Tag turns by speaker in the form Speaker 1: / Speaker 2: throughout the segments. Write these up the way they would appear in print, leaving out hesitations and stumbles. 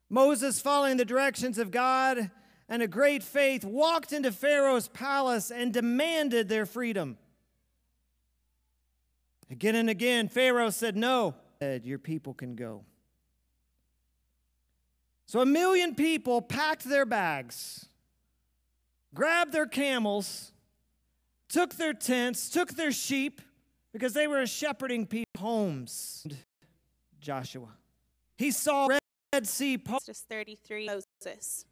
Speaker 1: Moses, following the directions of God and a great faith, walked into Pharaoh's palace and demanded their freedom. Again and again, Pharaoh said, "No, your people can go." So 1 million people packed their bags, grabbed their camels, took their tents, took their sheep, because they were shepherding people homes. Joshua. He saw Red Sea part.
Speaker 2: Exodus 33, Moses.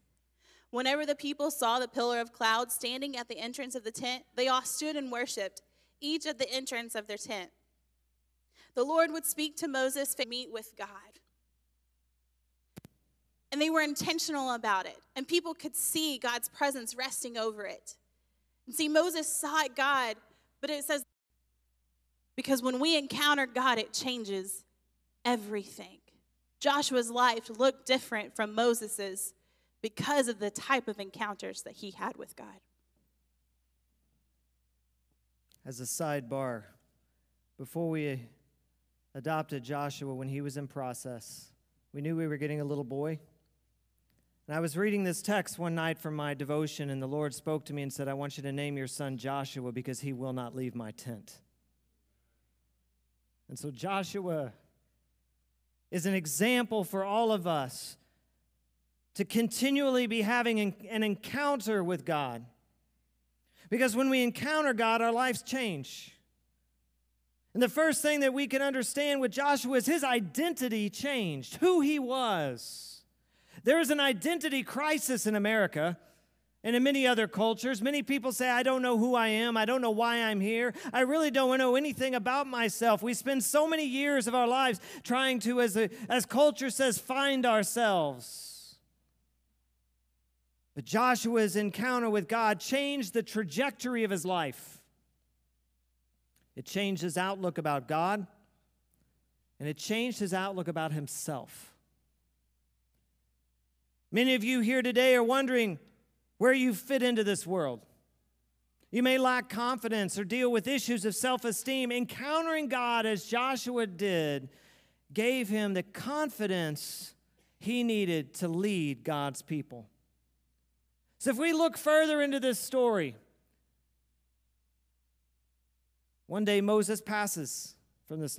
Speaker 2: Whenever the people saw the pillar of cloud standing at the entrance of the tent, they all stood and worshipped, each at the entrance of their tent. The Lord would speak to Moses to meet with God. And they were intentional about it. And people could see God's presence resting over it. And see, Moses sought God, but it says, because when we encounter God, it changes everything. Joshua's life looked different from Moses's because of the type of encounters that he had with God.
Speaker 1: As a sidebar, before we adopted Joshua when he was in process, we knew we were getting a little boy. And I was reading this text one night from my devotion, and the Lord spoke to me and said, "I want you to name your son Joshua because he will not leave my tent." And so Joshua is an example for all of us to continually be having an encounter with God. Because when we encounter God, our lives change. And the first thing that we can understand with Joshua is his identity changed, who he was. There is an identity crisis in America and in many other cultures. Many people say, "I don't know who I am. I don't know why I'm here. I really don't know anything about myself." We spend so many years of our lives trying to, as culture says, find ourselves. But Joshua's encounter with God changed the trajectory of his life. It changed his outlook about God, and it changed his outlook about himself. Many of you here today are wondering where you fit into this world. You may lack confidence or deal with issues of self-esteem. Encountering God as Joshua did gave him the confidence he needed to lead God's people. So if we look further into this story, one day Moses passes from this